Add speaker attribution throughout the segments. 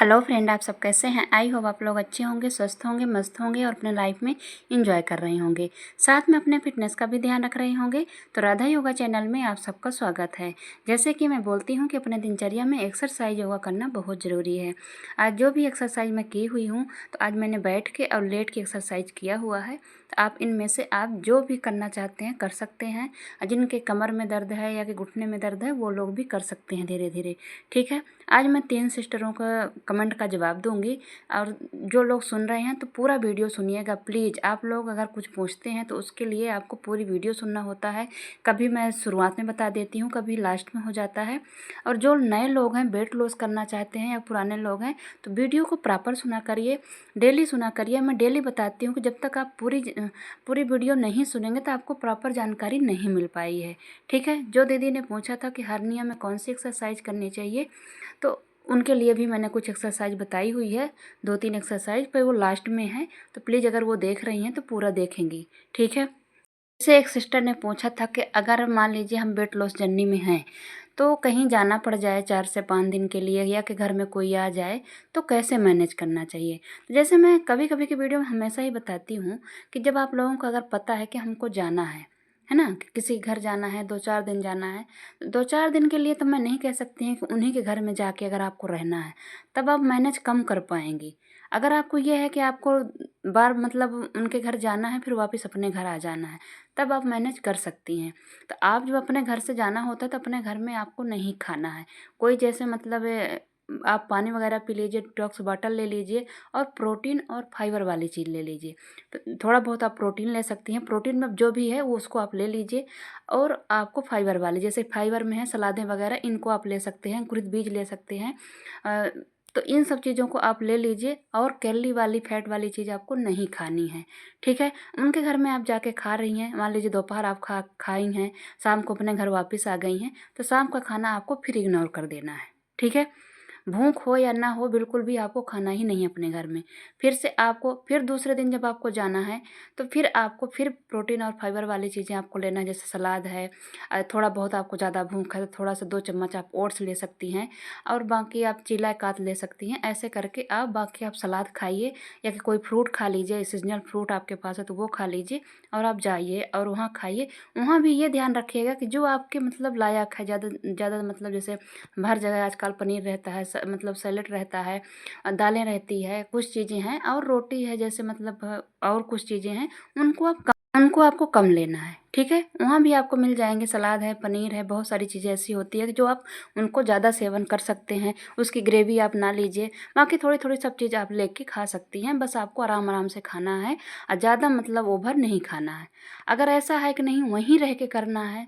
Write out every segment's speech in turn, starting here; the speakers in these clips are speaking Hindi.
Speaker 1: हेलो फ्रेंड, आप सब कैसे हैं। आई होप आप लोग अच्छे होंगे, स्वस्थ होंगे, मस्त होंगे और अपने लाइफ में इंजॉय कर रहे होंगे, साथ में अपने फिटनेस का भी ध्यान रख रहे होंगे। तो राधा योगा चैनल में आप सबका स्वागत है। जैसे कि मैं बोलती हूं कि अपने दिनचर्या में एक्सरसाइज योगा करना बहुत ज़रूरी है। आज जो भी एक्सरसाइज मैं की हुई हूँ, तो आज मैंने बैठ के और लेट के एक्सरसाइज किया हुआ है। तो आप इनमें से आप जो भी करना चाहते हैं कर सकते हैं। जिनके कमर में दर्द है या कि घुटने में दर्द है वो लोग भी कर सकते हैं धीरे धीरे। ठीक है, आज मैं 3 सिस्टरों का कमेंट का जवाब दूंगी और जो लोग सुन रहे हैं तो पूरा वीडियो सुनिएगा प्लीज़। आप लोग अगर कुछ पूछते हैं तो उसके लिए आपको पूरी वीडियो सुनना होता है। कभी मैं शुरुआत में बता देती हूँ, कभी लास्ट में हो जाता है। और जो नए लोग हैं, वेट लॉस करना चाहते हैं या पुराने लोग हैं, तो वीडियो को प्रॉपर सुना करिए, डेली सुना करिए। मैं डेली बताती हूँ कि जब तक आप पूरी वीडियो नहीं सुनेंगे तो आपको प्रॉपर जानकारी नहीं मिल पाई है। ठीक है, जो दीदी ने पूछा था कि हर्निया में कौन सी एक्सरसाइज करनी चाहिए, तो उनके लिए भी मैंने कुछ एक्सरसाइज बताई हुई है, 2-3 एक्सरसाइज, पर वो लास्ट में है। तो प्लीज़ अगर वो देख रही हैं तो पूरा देखेंगी। ठीक है। जैसे एक सिस्टर ने पूछा था कि अगर मान लीजिए हम वेट लॉस जर्नी में हैं, तो कहीं जाना पड़ जाए 4 से 5 दिन के लिए, या कि घर में कोई आ जाए, तो कैसे मैनेज करना चाहिए। तो जैसे मैं कभी कभी की वीडियो में हमेशा ही बताती हूँ कि जब आप लोगों को अगर पता है कि हमको जाना है ना, कि किसी के घर जाना है, 2-4 दिन जाना है, 2-4 दिन के लिए तो मैं नहीं कह सकती हैं कि उन्हीं के घर में जाके अगर आपको रहना है तब आप मैनेज कम कर पाएंगी। अगर आपको ये है कि आपको बार मतलब उनके घर जाना है फिर वापस अपने घर आ जाना है, तब आप मैनेज कर सकती हैं। तो आप जब अपने घर से जाना होता है तो अपने घर में आपको नहीं खाना है कोई, जैसे मतलब आप पानी वगैरह पी लीजिए, डिटॉक्स वाटर ले लीजिए और प्रोटीन और फाइबर वाली चीज़ ले लीजिए। तो थोड़ा बहुत आप प्रोटीन ले सकती हैं, प्रोटीन में जो भी है वो उसको आप ले लीजिए। और आपको फाइबर वाली, जैसे फाइबर में है सलादें वगैरह, इनको आप ले सकते हैं, कुरित बीज ले सकते हैं। तो इन सब चीज़ों को आप ले लीजिए और कैलोरी वाली फैट वाली चीज़ आपको नहीं खानी है। ठीक है, उनके घर में आप जाके खा रही हैं, मान लीजिए दोपहर आप खाई हैं, शाम को अपने घर वापस आ गई हैं, तो शाम का खाना आपको फिर इग्नोर कर देना है। ठीक है, भूख हो या ना हो बिल्कुल भी आपको खाना ही नहीं है अपने घर में। फिर से आपको फिर दूसरे दिन जब आपको जाना है तो फिर आपको फिर प्रोटीन और फाइबर वाली चीज़ें आपको लेना है, जैसे सलाद है। थोड़ा बहुत आपको ज़्यादा भूख है तो थोड़ा सा 2 चम्मच आप ओट्स ले सकती हैं और बाकी आप चीला कात ले सकती हैं। ऐसे करके आप बाकी आप सलाद खाइए या कि कोई फ्रूट खा लीजिए, सीजनल फ्रूट आपके पास है तो वो खा लीजिए और आप जाइए और वहाँ खाइए। वहाँ भी ये ध्यान रखिएगा कि जो आपके मतलब लायक है, ज़्यादा ज़्यादा मतलब जैसे हर जगह आजकल पनीर रहता है, मतलब सैलेड रहता है, दालें रहती है, कुछ चीज़ें हैं और रोटी है, जैसे मतलब और कुछ चीज़ें हैं, उनको आपको कम लेना है। ठीक है, वहाँ भी आपको मिल जाएंगे, सलाद है, पनीर है, बहुत सारी चीज़ें ऐसी होती है कि जो आप उनको ज़्यादा सेवन कर सकते हैं। उसकी ग्रेवी आप ना लीजिए, बाकी थोड़ी थोड़ी सब चीज़ आप लेके खा सकती हैं। बस आपको आराम आराम से खाना है और ज़्यादा मतलब ओवर नहीं खाना है। अगर ऐसा है कि नहीं वहीं रह के करना है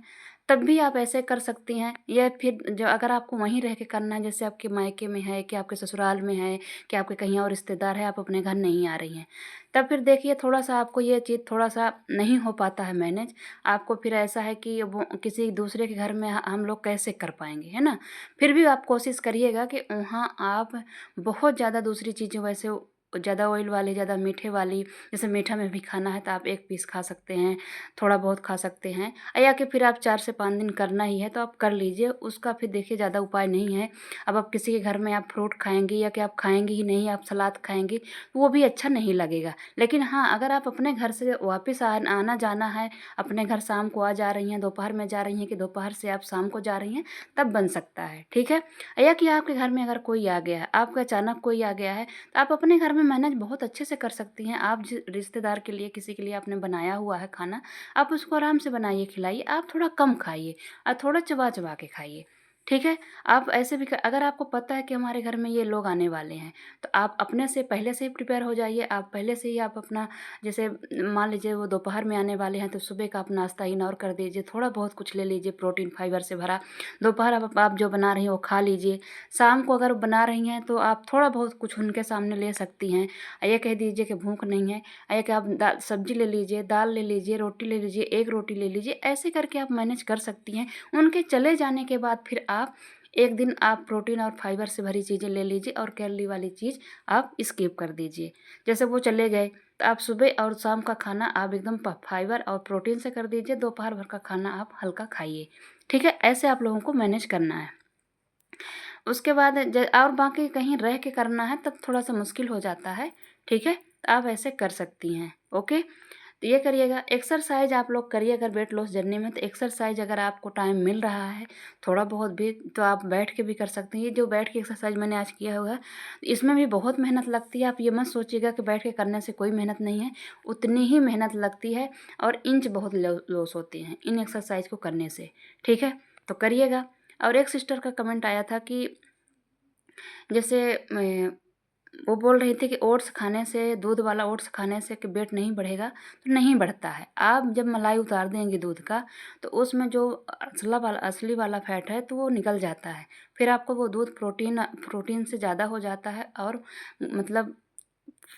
Speaker 1: तब भी आप ऐसे कर सकती हैं, या फिर जो अगर आपको वहीं रह के करना है, जैसे आपके मायके में है कि आपके ससुराल में है कि आपके कहीं और रिश्तेदार है, आप अपने घर नहीं आ रही हैं, तब फिर देखिए थोड़ा सा आपको ये चीज़ थोड़ा सा नहीं हो पाता है मैनेज। आपको फिर ऐसा है कि वो किसी दूसरे के घर में हम लोग कैसे कर पाएंगे, है ना। फिर भी आप कोशिश करिएगा कि वहाँ आप बहुत ज़्यादा दूसरी चीज़ें, वैसे ज़्यादा ऑयल वाली, ज़्यादा मीठे वाली, जैसे मीठा में भी खाना है तो आप 1 पीस खा सकते हैं, थोड़ा बहुत खा सकते हैं। या कि फिर आप 4 से 5 दिन करना ही है तो आप कर लीजिए, उसका फिर देखिए ज़्यादा उपाय नहीं है। अब आप किसी के घर में आप फ्रूट खाएंगी या कि आप खाएंगी ही नहीं, आप सलाद खाएंगी, वो भी अच्छा नहीं लगेगा। लेकिन हाँ, अगर आप अपने घर से वापस आना जाना है, अपने घर शाम को आ जा रही हैं, दोपहर में जा रही हैं कि दोपहर से आप शाम को जा रही हैं, तब बन सकता है। ठीक है, या कि आपके घर में अगर कोई आ गया है, आपका अचानक कोई आ गया है, तो आप अपने घर में मैनेज बहुत अच्छे से कर सकती हैं। आप जिस रिश्तेदार के लिए, किसी के लिए आपने बनाया हुआ है खाना, आप उसको आराम से बनाइए, खिलाइए। आप थोड़ा कम खाइए और थोड़ा चबा चबा के खाइए। ठीक है, आप ऐसे भी अगर आपको पता है कि हमारे घर में ये लोग आने वाले हैं, तो आप अपने से पहले से ही प्रिपेयर हो जाइए। आप पहले से ही आप अपना, जैसे मान लीजिए वो दोपहर में आने वाले हैं तो सुबह का आप नाश्ता इग्नोर कर दीजिए, थोड़ा बहुत कुछ ले लीजिए प्रोटीन फाइबर से भरा। दोपहर आप जो बना रही हैं वो खा लीजिए। शाम को अगर बना रही हैं तो आप थोड़ा बहुत कुछ उनके सामने ले सकती हैं। ये कह दीजिए कि भूख नहीं है, या कि आप सब्जी ले लीजिए, दाल ले लीजिए, रोटी ले लीजिए, 1 रोटी ले लीजिए, ऐसे करके आप मैनेज कर सकती हैं। उनके चले जाने के बाद फिर आप एक दिन आप प्रोटीन और फाइबर से भरी चीज़ें ले लीजिए और कैलोरी वाली चीज़ आप स्किप कर दीजिए। जैसे वो चले गए तो आप सुबह और शाम का खाना आप एकदम फाइबर और प्रोटीन से कर दीजिए, दोपहर भर का खाना आप हल्का खाइए। ठीक है, ऐसे आप लोगों को मैनेज करना है। उसके बाद और बाकी कहीं रह के करना है तब थोड़ा सा मुश्किल हो जाता है, ठीक है। तो आप ऐसे कर सकती हैं, ओके। तो ये करिएगा। एक्सरसाइज आप लोग करिए अगर वेट लॉस जर्नी में, तो एक्सरसाइज अगर आपको टाइम मिल रहा है थोड़ा बहुत भी, तो आप बैठ के भी कर सकते हैं। ये जो बैठ के एक्सरसाइज मैंने आज किया हुआ है, इसमें भी बहुत मेहनत लगती है। आप ये मत सोचिएगा कि बैठ के करने से कोई मेहनत नहीं है, उतनी ही मेहनत लगती है और इंच बहुत लॉस होते हैं इन एक्सरसाइज को करने से, ठीक है। तो करिएगा। और एक सिस्टर का कमेंट आया था कि जैसे वो बोल रही थी कि ओट्स खाने से, दूध वाला ओट्स खाने से कि वेट नहीं बढ़ेगा। तो नहीं बढ़ता है। आप जब मलाई उतार देंगे दूध का, तो उसमें जो असली वाला फैट है तो वो निकल जाता है। फिर आपको वो दूध प्रोटीन से ज़्यादा हो जाता है और मतलब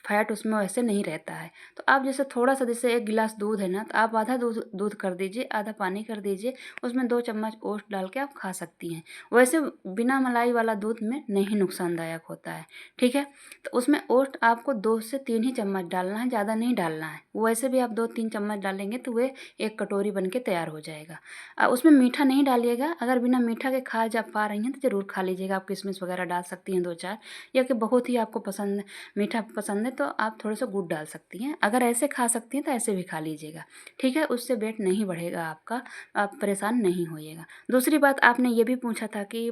Speaker 1: फैट उसमें वैसे नहीं रहता है। तो आप जैसे थोड़ा सा, जैसे 1 गिलास दूध है ना, तो आप आधा दूध कर दीजिए, आधा पानी कर दीजिए, उसमें 2 चम्मच ओट्स डाल के आप खा सकती हैं। वैसे बिना मलाई वाला दूध में नहीं नुकसानदायक होता है, ठीक है। तो उसमें ओट्स आपको 2 से 3 ही चम्मच डालना है, ज़्यादा नहीं डालना है। वैसे भी आप 2-3 चम्मच डालेंगे तो वे 1 कटोरी बन के तैयार हो जाएगा। उसमें मीठा नहीं डालिएगा। अगर बिना मीठा के खा जा पा रही हैं तो ज़रूर खा लीजिएगा। आप किशमिश वगैरह डाल सकती हैं 2-4, या कि बहुत ही आपको पसंद मीठा पसंद है तो आप थोड़ा सा गुड़ डाल सकती हैं। अगर ऐसे खा सकती हैं तो ऐसे भी खा लीजिएगा, ठीक है। उससे वेट नहीं बढ़ेगा आपका, आप परेशान नहीं होइएगा। दूसरी बात, आपने ये भी पूछा था कि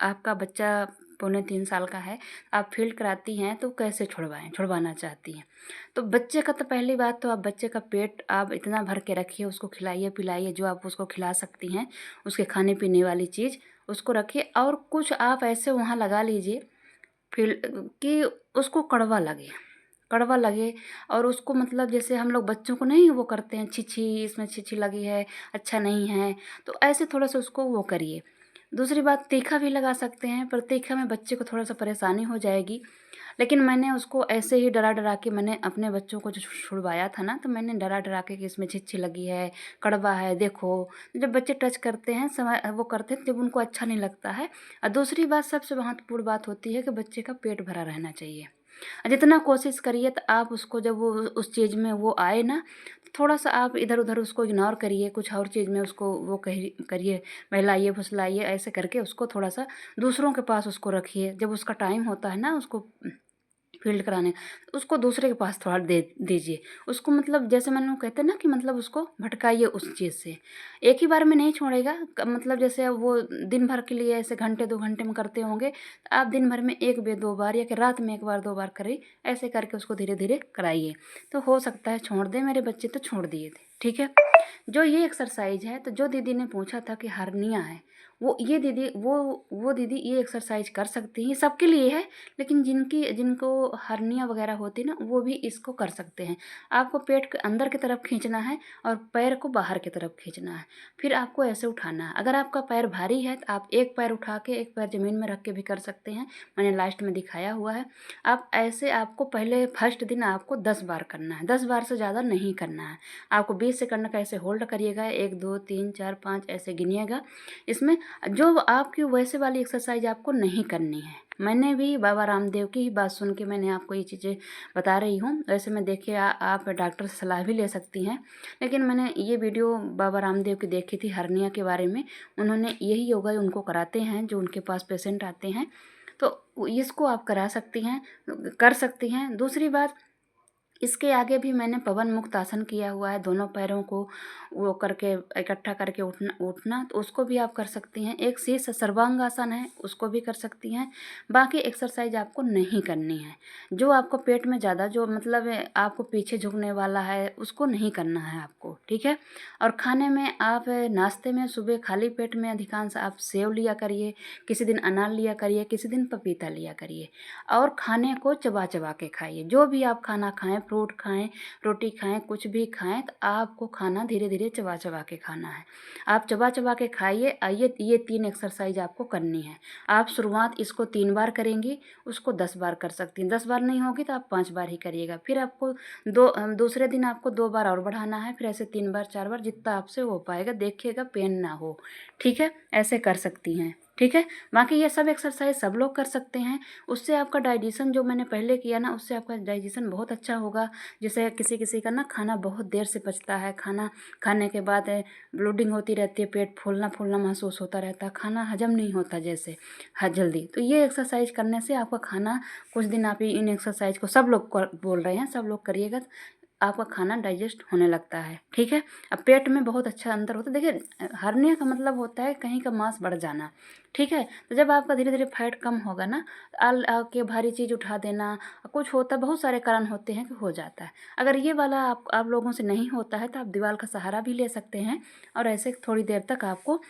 Speaker 1: आपका बच्चा 2.25 साल का है, आप फील्ड कराती हैं तो कैसे छुड़वाना चाहती हैं। तो बच्चे का, तो पहली बात तो आप बच्चे का पेट आप इतना भर के रखिए, उसको खिलाइए पिलाइए, जो आप उसको खिला सकती हैं उसके खाने पीने वाली चीज़ उसको रखिए। और कुछ आप ऐसे वहाँ लगा लीजिए फील्ड कि उसको कड़वा लगे। और उसको मतलब जैसे हम लोग बच्चों को नहीं वो करते हैं, छी इसमें छी लगी है, अच्छा नहीं है, तो ऐसे थोड़ा सा उसको वो करिए। दूसरी बात, तीखा भी लगा सकते हैं, पर तीखा में बच्चे को थोड़ा सा परेशानी हो जाएगी। लेकिन मैंने उसको ऐसे ही डरा के मैंने अपने बच्चों को जो छुड़वाया था ना, तो मैंने डरा के कि इसमें छिछी लगी है, कड़वा है, देखो। जब बच्चे टच करते हैं, समय वो करते हैं, जब उनको अच्छा नहीं लगता है। और दूसरी बात, सबसे महत्वपूर्ण बात होती है कि बच्चे का पेट भरा रहना चाहिए। जितना कोशिश करिए तो आप उसको, जब वो उस चीज़ में वो आए ना, तो थोड़ा सा आप इधर उधर उसको इग्नोर करिए, कुछ और चीज़ में उसको वो करिए, बहलाइए फुसलाइए, ऐसे करके उसको थोड़ा सा दूसरों के पास उसको रखिए। जब उसका टाइम होता है ना उसको फील्ड कराने, उसको दूसरे के पास थोड़ा दे दीजिए उसको। मतलब जैसे मैंने वो कहते हैं ना कि मतलब उसको भटकाइए उस चीज़ से। एक ही बार में नहीं छोड़ेगा, मतलब जैसे अब वो दिन भर के लिए ऐसे घंटे 2 घंटे में करते होंगे, तो आप दिन भर में 1-2 बार, या कि रात में 1 बार 2 बार करें। ऐसे करके उसको धीरे धीरे कराइए, तो हो सकता है छोड़ दे। मेरे बच्चे तो छोड़ दिए थे, ठीक है। जो ये एक्सरसाइज है, तो जो दीदी ने पूछा था कि हर्निया है, वो दीदी ये एक्सरसाइज कर सकती हैं। ये सबके लिए है, लेकिन जिनको हर्निया वगैरह होती है ना, वो भी इसको कर सकते हैं। आपको पेट के अंदर की तरफ खींचना है और पैर को बाहर की तरफ खींचना है। फिर आपको ऐसे उठाना है। अगर आपका पैर भारी है तो आप एक पैर उठा के एक पैर ज़मीन में रख के भी कर सकते हैं, मैंने लास्ट में दिखाया हुआ है। आप ऐसे, आपको पहले फर्स्ट दिन आपको 10 बार करना है, 10 बार से ज़्यादा नहीं करना है। आपको 20 सेकंड का ऐसे होल्ड करिएगा, 1 2 3 4 5 ऐसे गिनिएगा। इसमें जो आपकी वैसे वाली एक्सरसाइज आपको नहीं करनी है। मैंने भी बाबा रामदेव की ही बात सुन के मैंने आपको ये चीज़ें बता रही हूँ। वैसे मैं देखिए, आप डॉक्टर से सलाह भी ले सकती हैं, लेकिन मैंने ये वीडियो बाबा रामदेव की देखी थी हर्निया के बारे में। उन्होंने यही योगा उनको कराते हैं जो उनके पास पेशेंट आते हैं, तो इसको आप करा सकती हैं, कर सकती हैं। दूसरी बात, इसके आगे भी मैंने पवन मुक्त आसन किया हुआ है, दोनों पैरों को वो करके इकट्ठा करके उठना, तो उसको भी आप कर सकती हैं। एक शीर्ष सर्वांग आसन है, उसको भी कर सकती हैं। बाकी एक्सरसाइज आपको नहीं करनी है। जो आपको पेट में ज़्यादा, जो मतलब आपको पीछे झुकने वाला है, उसको नहीं करना है आपको, ठीक है। और खाने में आप नाश्ते में सुबह खाली पेट में अधिकांश आप सेव लिया करिए, किसी दिन अनार लिया करिए, किसी दिन पपीता लिया करिए। और खाने को चबा चबा के खाइए। जो भी आप खाना खाएं, फ्रूट खाएं, रोटी खाएं, कुछ भी खाएं, तो आपको खाना धीरे धीरे चबा चबा के खाना है। आप चबा चबा के खाइए। ये 3 एक्सरसाइज आपको करनी है। आप शुरुआत इसको 3 बार करेंगी, उसको 10 बार कर सकती हैं। 10 बार नहीं होगी तो आप 5 बार ही करिएगा। फिर आपको दूसरे दिन आपको 2 बार और बढ़ाना है, फिर ऐसे 3 बार 4 बार, जितना आपसे हो पाएगा। देखिएगा पेन ना हो, ठीक है। ऐसे कर सकती हैं। ठीक है। बाकी ये सब एक्सरसाइज सब लोग कर सकते हैं। उससे आपका डाइजेशन जो मैंने पहले किया ना, उससे आपका डाइजेशन बहुत अच्छा होगा। जैसे किसी किसी का ना खाना बहुत देर से पचता है, खाना खाने के बाद ब्लोडिंग होती रहती है, पेट फूलना फूलना महसूस होता रहता है, खाना हजम नहीं होता जैसे जल्दी। तो ये एक्सरसाइज करने से आपका खाना, कुछ दिन आप इन एक्सरसाइज को सब लोग बोल रहे हैं, सब लोग करिएगा, आपका खाना डाइजेस्ट होने लगता है। ठीक है। अब पेट में बहुत अच्छा अंतर होता है। देखिए, हर्निया का मतलब होता है कहीं का मांस बढ़ जाना। ठीक है। तो जब आपका धीरे धीरे फैट कम होगा ना, आल के भारी चीज़ उठा देना, कुछ होता है, बहुत सारे कारण होते हैं कि हो जाता है। अगर ये वाला आप लोगों से नहीं होता है तो आप दीवार का सहारा भी ले सकते हैं, और ऐसे थोड़ी देर तक आपको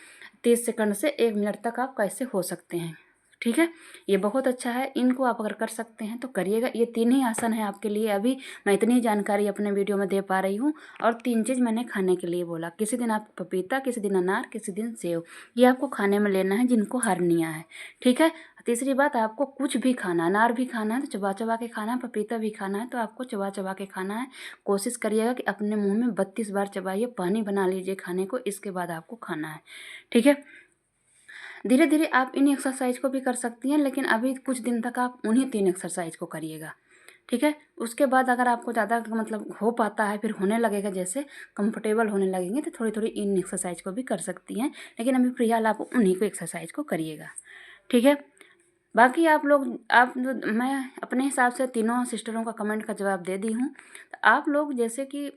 Speaker 1: 30 सेकंड से 1 मिनट तक आप कैसे हो सकते हैं। ठीक है। ये बहुत अच्छा है, इनको आप अगर कर सकते हैं तो करिएगा। ये 3 ही आसन है आपके लिए। अभी मैं इतनी जानकारी अपने वीडियो में दे पा रही हूँ, और 3 चीज़ मैंने खाने के लिए बोला। किसी दिन आप पपीता, किसी दिन अनार, किसी दिन सेव, ये आपको खाने में लेना है जिनको हर्निया है। ठीक है। तीसरी बात, आपको कुछ भी खाना, अनार भी खाना है तो चबा चबा के खाना है, पपीता भी खाना है तो आपको चबा चबा के खाना है। कोशिश करिएगा कि अपने मुँह में 32 बार चबाइए, पानी बना लीजिए खाने को, इसके बाद आपको खाना है। ठीक है। धीरे धीरे आप इन एक्सरसाइज को भी कर सकती हैं, लेकिन अभी कुछ दिन तक आप उन्हीं 3 एक्सरसाइज को करिएगा। ठीक है। उसके बाद अगर आपको ज़्यादा मतलब हो पाता है, फिर होने लगेगा, जैसे कंफर्टेबल होने लगेंगे, तो थोड़ी थोड़ी इन एक्सरसाइज को भी कर सकती हैं, लेकिन अभी फिलहाल आप उन्हीं को एक्सरसाइज को करिएगा। ठीक है। बाकी आप लोग, मैं अपने हिसाब से तीनों सिस्टरों का कमेंट का जवाब दे दी हूँ। तो आप लोग जैसे कि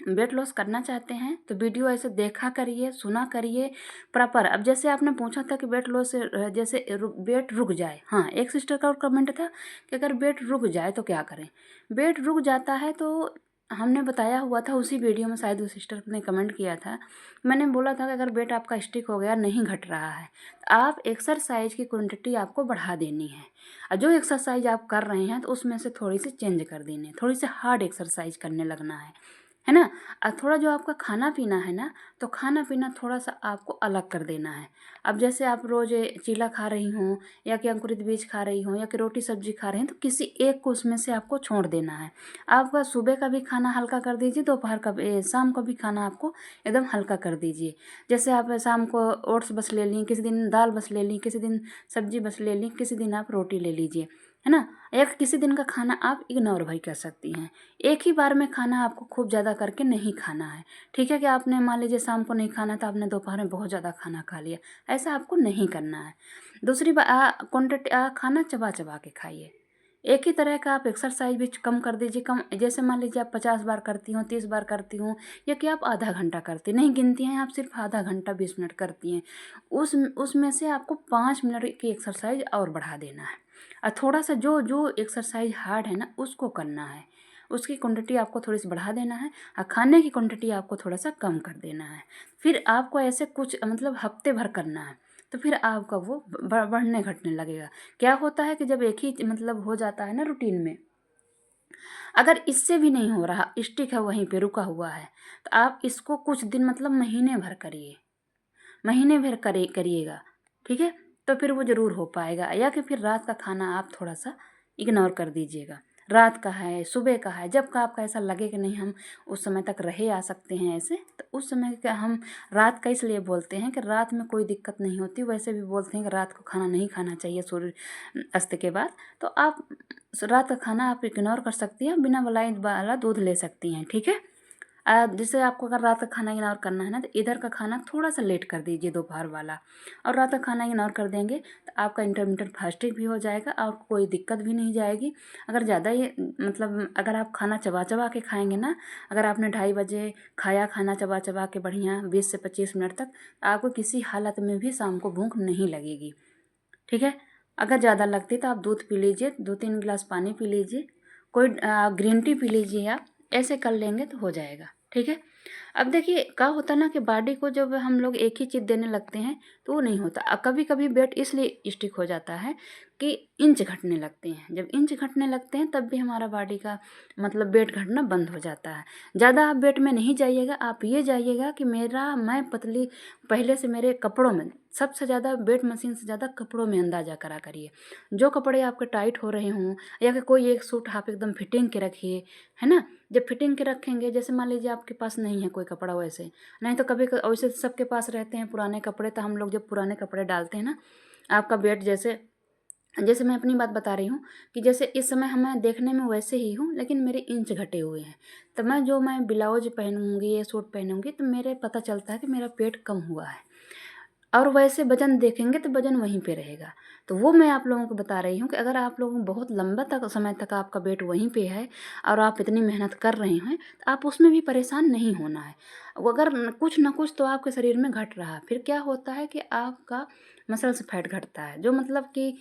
Speaker 1: वेट लॉस करना चाहते हैं तो वीडियो ऐसे देखा करिए, सुना करिए प्रॉपर। अब जैसे आपने पूछा था कि वेट लॉस से जैसे वेट रुक जाए, हाँ, एक सिस्टर का और कमेंट था कि अगर वेट रुक जाए तो क्या करें। वेट रुक जाता है तो हमने बताया हुआ था उसी वीडियो में, शायद उस सिस्टर ने कमेंट किया था। मैंने बोला था कि अगर वेट आपका स्टिक हो गया, नहीं घट रहा है, तो आप एक्सरसाइज की क्वांटिटी आपको बढ़ा देनी है। और जो एक्सरसाइज आप कर रहे हैं तो उसमें से थोड़ी सी चेंज कर देनी है, थोड़ी सी हार्ड एक्सरसाइज करने लगना है ना। थोड़ा जो आपका खाना पीना है ना, तो खाना पीना थोड़ा सा आपको अलग कर देना है। अब जैसे आप रोज़ चीला खा रही हों, या कि अंकुरित बीज खा रही हों, या कि रोटी सब्जी खा रही हैं, तो किसी एक को उसमें से आपको छोड़ देना है। आपका सुबह का भी खाना हल्का कर दीजिए, दोपहर का भी, शाम को भी खाना आपको एकदम हल्का कर दीजिए। जैसे आप शाम को ओट्स बस ले लीं, किसी दिन दाल बस ले लीं, किसी दिन सब्जी बस ले लीं, किसी दिन आप रोटी ले लीजिए, है ना। या किसी दिन का खाना आप इग्नोर भी कर सकती हैं। एक ही बार में खाना आपको खूब ज़्यादा करके नहीं खाना है। ठीक है। कि आपने मान लीजिए शाम को नहीं खाना था, आपने दोपहर में बहुत ज़्यादा खाना खा लिया, ऐसा आपको नहीं करना है। दूसरी बात, क्वांटिटी खाना चबा चबा के खाइए। एक ही तरह का आप एक्सरसाइज भी कम कर दीजिए। कम, जैसे मान लीजिए आप 50 बार करती हों, 30 बार करती हों, या कि आप आधा घंटा करती नहीं गिनती हैं, आप सिर्फ आधा घंटा 20 मिनट करती हैं, उसमें से आपको 5 मिनट की एक्सरसाइज और बढ़ा देना है। और थोड़ा सा जो जो एक्सरसाइज हार्ड है ना, उसको करना है, उसकी क्वांटिटी आपको थोड़ी सी बढ़ा देना है, और खाने की क्वांटिटी आपको थोड़ा सा कम कर देना है। फिर आपको ऐसे कुछ मतलब हफ्ते भर करना है, तो फिर आपका वो बढ़ने घटने लगेगा। क्या होता है कि जब एक ही मतलब हो जाता है ना रूटीन में, अगर इससे भी नहीं हो रहा, स्टिक है वहीं पे रुका हुआ है, तो आप इसको कुछ दिन मतलब महीने भर करिए, महीने भर करिएगा। ठीक है। तो फिर वो ज़रूर हो पाएगा। या कि फिर रात का खाना आप थोड़ा सा इग्नोर कर दीजिएगा। रात का है, सुबह का है, जब का आपका ऐसा लगे कि नहीं हम उस समय तक रहे आ सकते हैं ऐसे, तो उस समय का हम रात का इसलिए बोलते हैं कि रात में कोई दिक्कत नहीं होती। वैसे भी बोलते हैं कि रात को खाना नहीं खाना चाहिए सूर्य अस्त के बाद। तो आप रात का खाना आप इग्नोर कर सकती हैं, बिना मलाई वाला दूध ले सकती हैं। ठीक है। जैसे आपको अगर रात का खाना इग्नोर करना है ना, तो इधर का खाना थोड़ा सा लेट कर दीजिए, दोपहर वाला, और रात का खाना इग्नोर कर देंगे तो आपका इंटरमिटेंट फास्टिंग भी हो जाएगा और कोई दिक्कत भी नहीं जाएगी। अगर ज़्यादा ही मतलब अगर आप खाना चबा चबा के खाएंगे ना, अगर आपने 2:30 बजे खाया खाना चबा चबा के बढ़िया 20 से 25 मिनट तक, आपको किसी हालत में भी शाम को भूख नहीं लगेगी। ठीक है। अगर ज़्यादा लगती तो आप दूध पी लीजिए, 2-3 गिलास पानी पी लीजिए, कोई ग्रीन टी पी लीजिए, आप ऐसे कर लेंगे तो हो जाएगा। ठीक है। अब देखिए क्या होता है ना कि बॉडी को जब हम लोग एक ही चीज़ देने लगते हैं तो वो नहीं होता। कभी कभी वेट इसलिए स्टिक हो जाता है कि इंच घटने लगते हैं। जब इंच घटने लगते हैं तब भी हमारा बॉडी का मतलब वेट घटना बंद हो जाता है। ज़्यादा आप वेट में नहीं जाइएगा, आप ये जाइएगा कि मैं पतली, पहले से मेरे कपड़ों में सबसे ज़्यादा वेट मशीन से ज़्यादा कपड़ों में अंदाज़ा करा करिए। जो कपड़े आपके टाइट हो रहे हों या फिर कोई एक सूट आप एकदम फिटिंग के रखिए, है ना। जब फिटिंग के रखेंगे, जैसे मान लीजिए आपके पास नहीं है कोई कपड़ा वैसे, नहीं तो कभी वैसे सबके पास रहते हैं पुराने कपड़े, तो हम लोग जब पुराने कपड़े डालते हैं ना, आपका वेट जैसे जैसे मैं अपनी बात बता रही हूँ कि जैसे इस समय मैं देखने में वैसे ही हूँ, लेकिन मेरे इंच घटे हुए हैं। तो मैं ब्लाउज पहनूंगी या सूट पहनूंगी तो मेरे पता चलता है कि मेरा पेट कम हुआ है। और वैसे वजन देखेंगे तो वजन वहीं पे रहेगा। तो वो मैं आप लोगों को बता रही हूँ कि अगर आप लोगों को बहुत लंबा तक समय तक आपका वेट वहीं पे है और आप इतनी मेहनत कर रहे हैं, तो आप उसमें भी परेशान नहीं होना है। वो अगर कुछ ना कुछ तो आपके शरीर में घट रहा है, फिर क्या होता है कि आपका मसल्स फैट घटता है, जो मतलब कि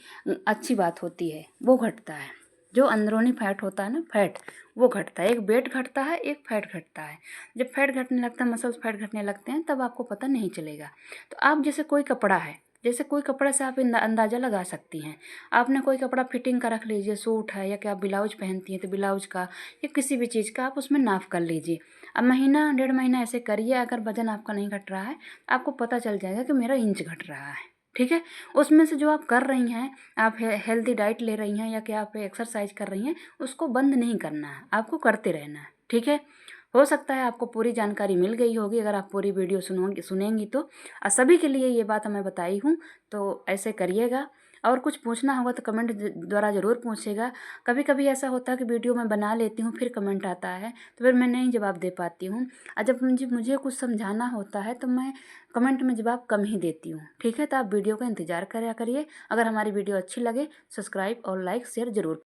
Speaker 1: अच्छी बात होती है वो घटता है। जो अंदरूनी फैट होता है ना, फैट, वो घटता है। एक वेट घटता है, एक फैट घटता है। जब फैट घटने लगता है, मसल्स फैट घटने लगते हैं, तब आपको पता नहीं चलेगा। तो आप जैसे कोई कपड़ा है, जैसे कोई कपड़े से आप अंदाज़ा लगा सकती हैं। आपने कोई कपड़ा फिटिंग का रख लीजिए, सूट है या कि आप ब्लाउज पहनती हैं तो ब्लाउज का या किसी भी चीज़ का आप उसमें नाप कर लीजिए। अब महीना 1.5 महीना ऐसे करिए, अगर वजन आपका नहीं घट रहा है आपको पता चल जाएगा कि मेरा इंच घट रहा है। ठीक है। उसमें से जो आप कर रही हैं, आप हेल्दी डाइट ले रही हैं या कि आप एक्सरसाइज कर रही हैं, उसको बंद नहीं करना है, आपको करते रहना है। ठीक है। हो सकता है आपको पूरी जानकारी मिल गई होगी अगर आप पूरी वीडियो सुनेंगी तो। सभी के लिए ये बात मैं बताई हूँ, तो ऐसे करिएगा। और कुछ पूछना होगा तो कमेंट द्वारा ज़रूर पूछिएगा। कभी कभी ऐसा होता है कि वीडियो मैं बना लेती हूँ, फिर कमेंट आता है तो फिर मैं नहीं जवाब दे पाती हूँ। और जब मुझे कुछ समझाना होता है तो मैं कमेंट में जवाब कम ही देती हूँ। ठीक है। तो आप वीडियो का इंतज़ार करा करिए। अगर हमारी वीडियो अच्छी लगे, सब्सक्राइब और लाइक शेयर ज़रूर